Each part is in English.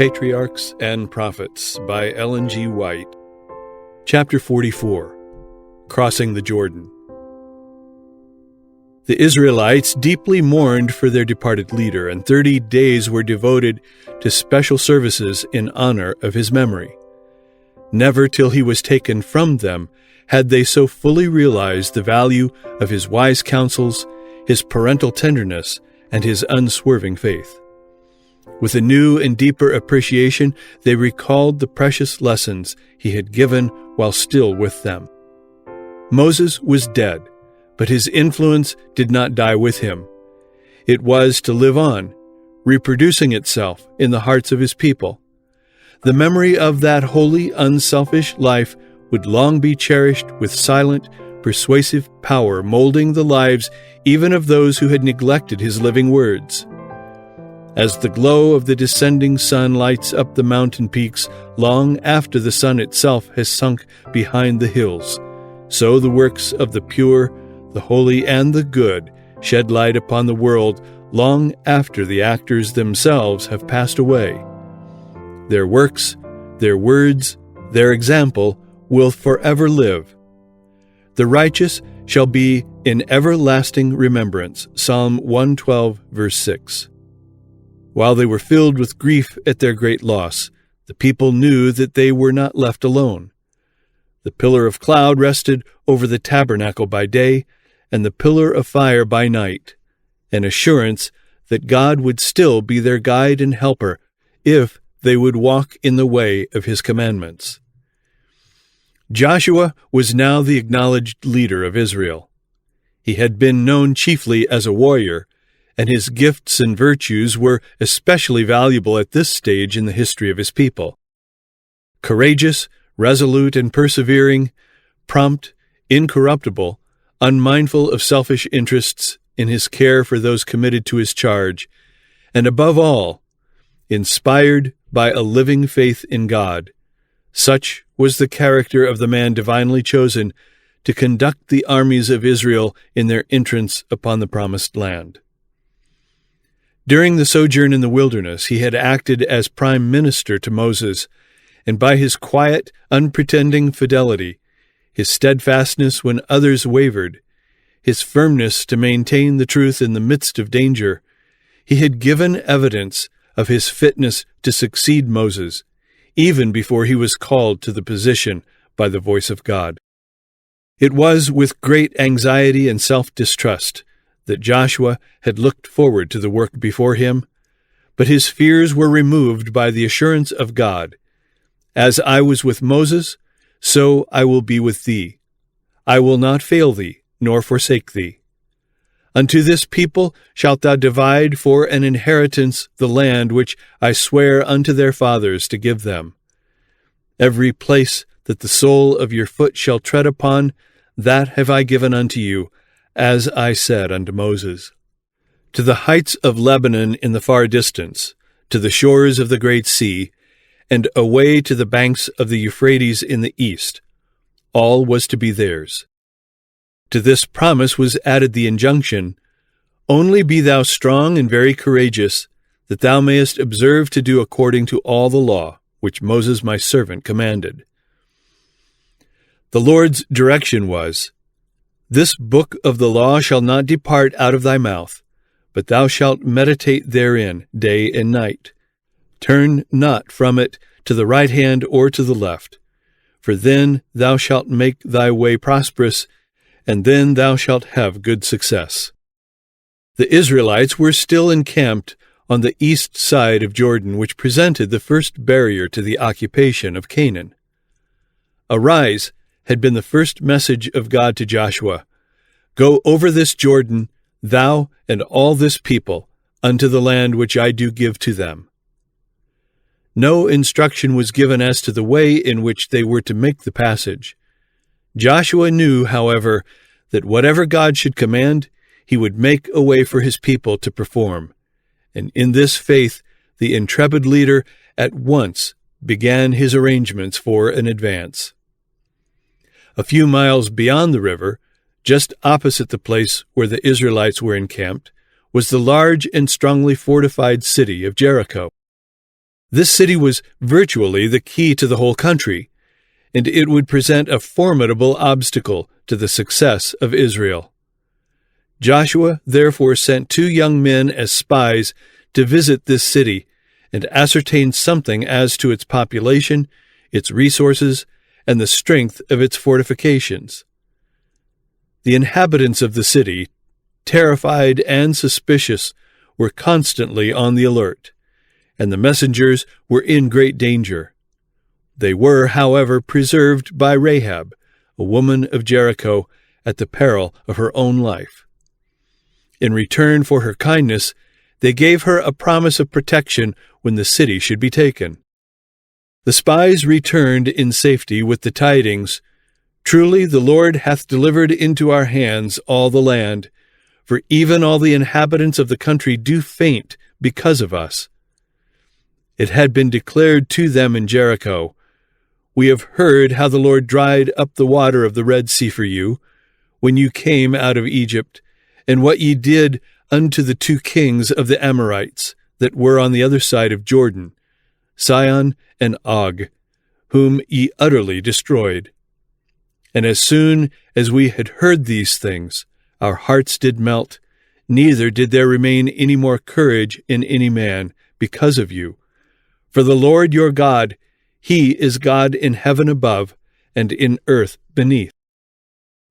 Patriarchs and Prophets by EllenWhiteAudio. Chapter 44. Crossing the Jordan. The Israelites deeply mourned for their departed leader, and 30 days were devoted to special services in honor of his memory. Never till he was taken from them had they so fully realized the value of his wise counsels, his parental tenderness, and his unswerving faith. With a new and deeper appreciation, they recalled the precious lessons he had given while still with them. Moses was dead, but his influence did not die with him. It was to live on, reproducing itself in the hearts of his people. The memory of that holy, unselfish life would long be cherished with silent, persuasive power, molding the lives even of those who had neglected his living words. As the glow of the descending sun lights up the mountain peaks long after the sun itself has sunk behind the hills, so the works of the pure, the holy, and the good shed light upon the world long after the actors themselves have passed away. Their works, their words, their example will forever live. The righteous shall be in everlasting remembrance. Psalm 112, verse 6. While they were filled with grief at their great loss, the people knew that they were not left alone. The pillar of cloud rested over the tabernacle by day, and the pillar of fire by night, an assurance that God would still be their guide and helper if they would walk in the way of his commandments. Joshua was now the acknowledged leader of Israel. He had been known chiefly as a warrior, and his gifts and virtues were especially valuable at this stage in the history of his people. Courageous, resolute, and persevering, prompt, incorruptible, unmindful of selfish interests in his care for those committed to his charge, and above all, inspired by a living faith in God. Such was the character of the man divinely chosen to conduct the armies of Israel in their entrance upon the promised land. During the sojourn in the wilderness, he had acted as prime minister to Moses, and by his quiet, unpretending fidelity, his steadfastness when others wavered, his firmness to maintain the truth in the midst of danger, he had given evidence of his fitness to succeed Moses, even before he was called to the position by the voice of God. It was with great anxiety and self-distrust that Joshua had looked forward to the work before him, but his fears were removed by the assurance of God. As I was with Moses, so I will be with thee. I will not fail thee, nor forsake thee. Unto this people shalt thou divide for an inheritance the land which I swear unto their fathers to give them. Every place that the sole of your foot shall tread upon, that have I given unto you, as I said unto Moses. To the heights of Lebanon in the far distance, to the shores of the great sea, and away to the banks of the Euphrates in the east, all was to be theirs. To this promise was added the injunction, Only be thou strong and very courageous, that thou mayest observe to do according to all the law, which Moses my servant commanded. The Lord's direction was, This book of the law shall not depart out of thy mouth, but thou shalt meditate therein day and night. Turn not from it to the right hand or to the left, for then thou shalt make thy way prosperous, and then thou shalt have good success. The Israelites were still encamped on the east side of Jordan, which presented the first barrier to the occupation of Canaan. Arise had been the first message of God to Joshua. Go over this Jordan, thou and all this people, unto the land which I do give to them. No instruction was given as to the way in which they were to make the passage. Joshua knew, however, that whatever God should command, he would make a way for his people to perform, and in this faith the intrepid leader at once began his arrangements for an advance. A few miles beyond the river, just opposite the place where the Israelites were encamped, was the large and strongly fortified city of Jericho. This city was virtually the key to the whole country, and it would present a formidable obstacle to the success of Israel. Joshua therefore sent 2 young men as spies to visit this city and ascertain something as to its population, its resources, and the strength of its fortifications. The inhabitants of the city, terrified and suspicious, were constantly on the alert, and the messengers were in great danger. They were, however, preserved by Rahab, a woman of Jericho, at the peril of her own life. In return for her kindness, they gave her a promise of protection when the city should be taken. The spies returned in safety with the tidings, "Truly the Lord hath delivered into our hands all the land, for even all the inhabitants of the country do faint because of us." It had been declared to them in Jericho, "We have heard how the Lord dried up the water of the Red Sea for you, when you came out of Egypt, and what ye did unto the 2 kings of the Amorites that were on the other side of Jordan, Sihon and Og, whom ye utterly destroyed. And as soon as we had heard these things, our hearts did melt, neither did there remain any more courage in any man because of you. For the Lord your God, He is God in heaven above and in earth beneath."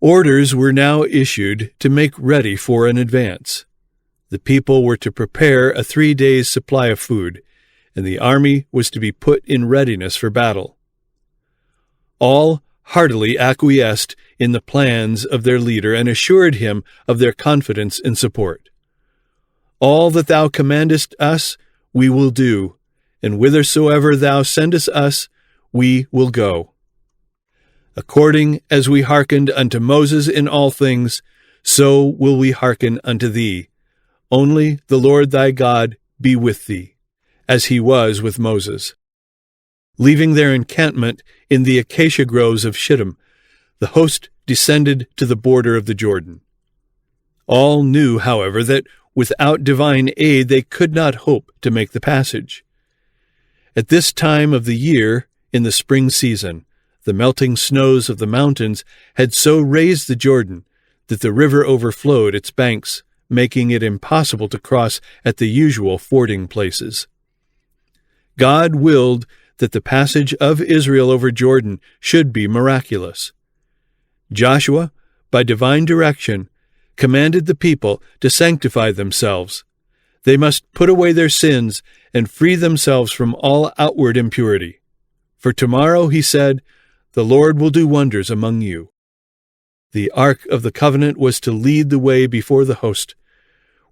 Orders were now issued to make ready for an advance. The people were to prepare a 3 days' supply of food, and the army was to be put in readiness for battle. All heartily acquiesced in the plans of their leader and assured him of their confidence and support. "All that thou commandest us, we will do, and whithersoever thou sendest us, we will go. According as we hearkened unto Moses in all things, so will we hearken unto thee. Only the Lord thy God be with thee, as he was with Moses." Leaving their encampment in the acacia groves of Shittim, the host descended to the border of the Jordan. All knew, however, that without divine aid they could not hope to make the passage. At this time of the year, in the spring season, the melting snows of the mountains had so raised the Jordan that the river overflowed its banks, making it impossible to cross at the usual fording places. God willed that the passage of Israel over Jordan should be miraculous. Joshua, by divine direction, commanded the people to sanctify themselves. They must put away their sins and free themselves from all outward impurity. "For tomorrow," he said, "the Lord will do wonders among you." The Ark of the Covenant was to lead the way before the host.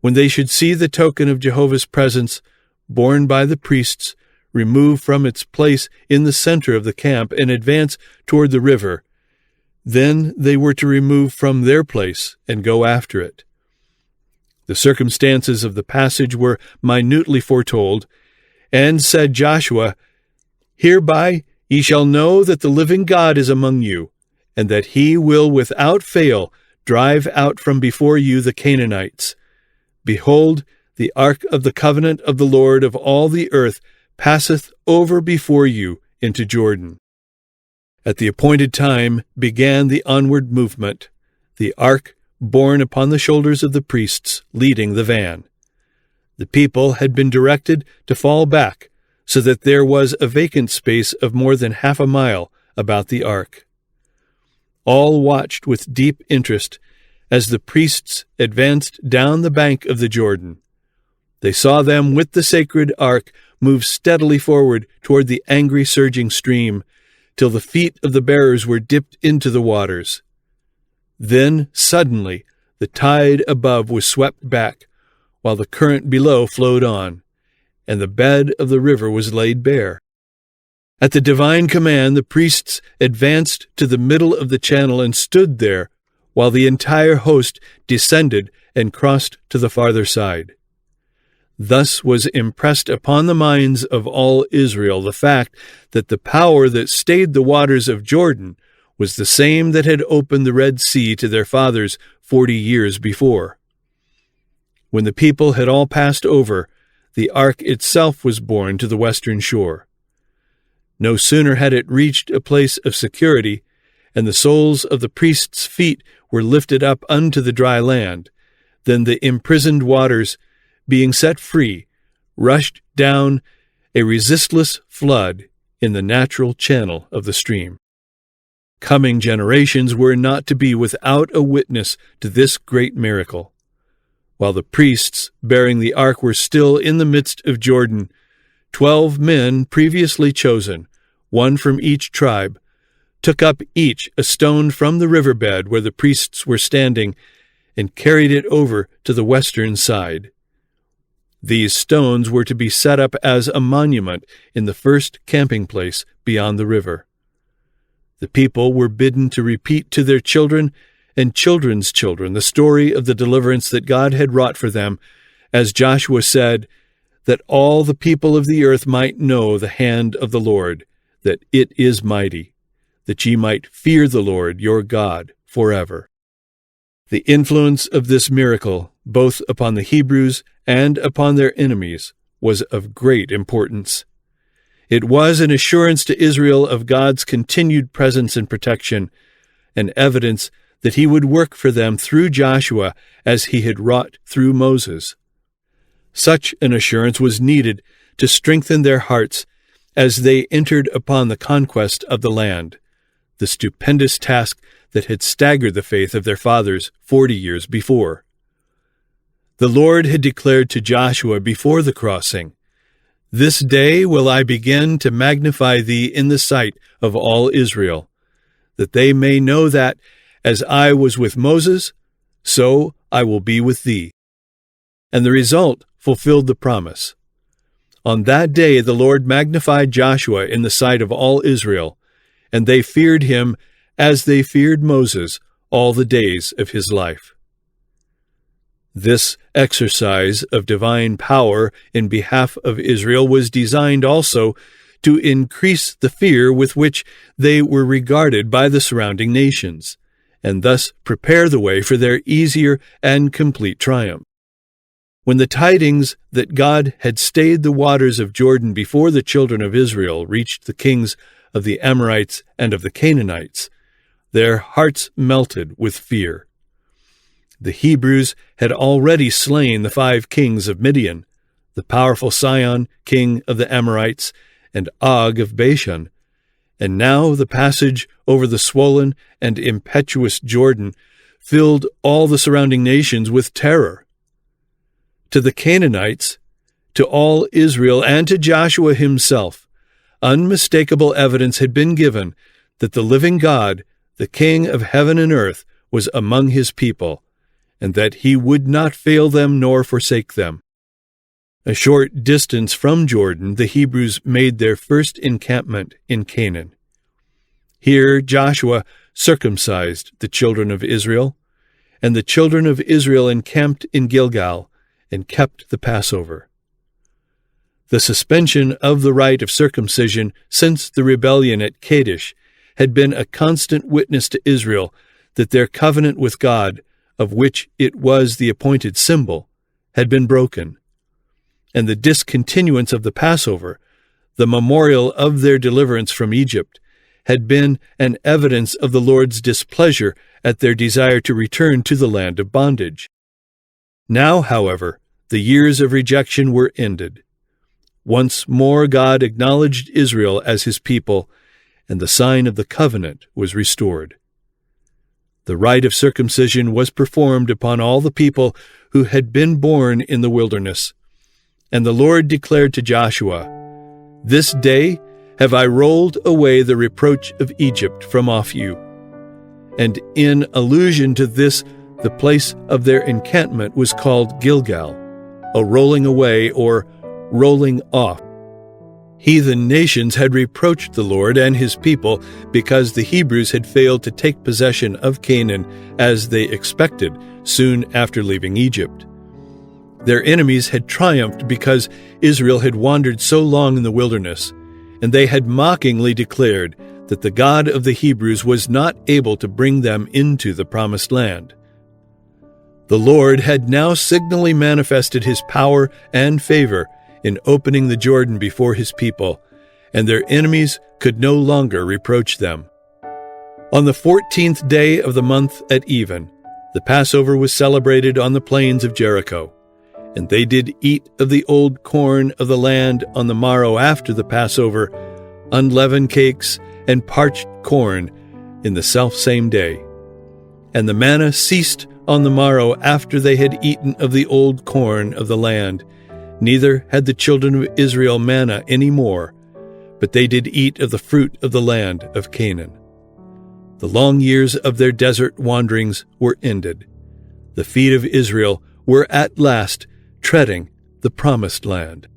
When they should see the token of Jehovah's presence, borne by the priests, remove from its place in the center of the camp and advance toward the river, then they were to remove from their place and go after it. The circumstances of the passage were minutely foretold, and said Joshua, "Hereby ye shall know that the living God is among you, and that he will without fail drive out from before you the Canaanites. Behold, the ark of the covenant of the Lord of all the earth passeth over before you into Jordan." At the appointed time began the onward movement, the ark borne upon the shoulders of the priests, leading the van. The people had been directed to fall back, so that there was a vacant space of more than half a mile about the ark. All watched with deep interest as the priests advanced down the bank of the Jordan. They saw them with the sacred ark move steadily forward toward the angry surging stream, till the feet of the bearers were dipped into the waters. Then, suddenly, the tide above was swept back, while the current below flowed on, and the bed of the river was laid bare. At the divine command, the priests advanced to the middle of the channel and stood there, while the entire host descended and crossed to the farther side. Thus was impressed upon the minds of all Israel the fact that the power that stayed the waters of Jordan was the same that had opened the Red Sea to their fathers 40 years before. When the people had all passed over, the ark itself was borne to the western shore. No sooner had it reached a place of security, and the soles of the priests' feet were lifted up unto the dry land, than the imprisoned waters, being set free, rushed down a resistless flood in the natural channel of the stream. Coming generations were not to be without a witness to this great miracle. While the priests bearing the ark were still in the midst of Jordan, 12 men previously chosen, one from each tribe, took up each a stone from the riverbed where the priests were standing, and carried it over to the western side. These stones were to be set up as a monument in the first camping place beyond the river. The people were bidden to repeat to their children and children's children the story of the deliverance that God had wrought for them, as Joshua said, that all the people of the earth might know the hand of the Lord, that it is mighty, that ye might fear the Lord your God forever. The influence of this miracle, both upon the Hebrews and upon their enemies, was of great importance. It was an assurance to Israel of God's continued presence and protection, an evidence that he would work for them through Joshua as he had wrought through Moses. Such an assurance was needed to strengthen their hearts as they entered upon the conquest of the land, the stupendous task that had staggered the faith of their fathers 40 years before. The Lord had declared to Joshua before the crossing, "This day will I begin to magnify thee in the sight of all Israel, that they may know that, as I was with Moses, so I will be with thee." And the result fulfilled the promise. On that day the Lord magnified Joshua in the sight of all Israel, and they feared him as they feared Moses all the days of his life. This exercise of divine power in behalf of Israel was designed also to increase the fear with which they were regarded by the surrounding nations, and thus prepare the way for their easier and complete triumph. When the tidings that God had stayed the waters of Jordan before the children of Israel reached the kings of the Amorites and of the Canaanites, their hearts melted with fear. The Hebrews had already slain the 5 kings of Midian, the powerful Sihon, king of the Amorites, and Og of Bashan, and now the passage over the swollen and impetuous Jordan filled all the surrounding nations with terror. To the Canaanites, to all Israel, and to Joshua himself, unmistakable evidence had been given that the living God, the King of heaven and earth, was among his people, and that he would not fail them nor forsake them. A short distance from Jordan, the Hebrews made their first encampment in Canaan. Here Joshua circumcised the children of Israel, and the children of Israel encamped in Gilgal and kept the Passover. The suspension of the rite of circumcision since the rebellion at Kadesh had been a constant witness to Israel that their covenant with God, of which it was the appointed symbol, had been broken, and the discontinuance of the Passover, the memorial of their deliverance from Egypt, had been an evidence of the Lord's displeasure at their desire to return to the land of bondage. Now, however, the years of rejection were ended. Once more God acknowledged Israel as his people, and the sign of the covenant was restored. The rite of circumcision was performed upon all the people who had been born in the wilderness, and the Lord declared to Joshua, "This day have I rolled away the reproach of Egypt from off you." And in allusion to this, the place of their encampment was called Gilgal, a rolling away or rolling off. Heathen nations had reproached the Lord and his people because the Hebrews had failed to take possession of Canaan as they expected soon after leaving Egypt. Their enemies had triumphed because Israel had wandered so long in the wilderness, and they had mockingly declared that the God of the Hebrews was not able to bring them into the promised land. The Lord had now signally manifested his power and favor in opening the Jordan before his people, and their enemies could no longer reproach them. On the 14th day of the month at even, the Passover was celebrated on the plains of Jericho. And they did eat of the old corn of the land on the morrow after the Passover, unleavened cakes and parched corn in the selfsame day. And the manna ceased on the morrow after they had eaten of the old corn of the land. Neither had the children of Israel manna any more, but they did eat of the fruit of the land of Canaan. The long years of their desert wanderings were ended. The feet of Israel were at last treading the promised land.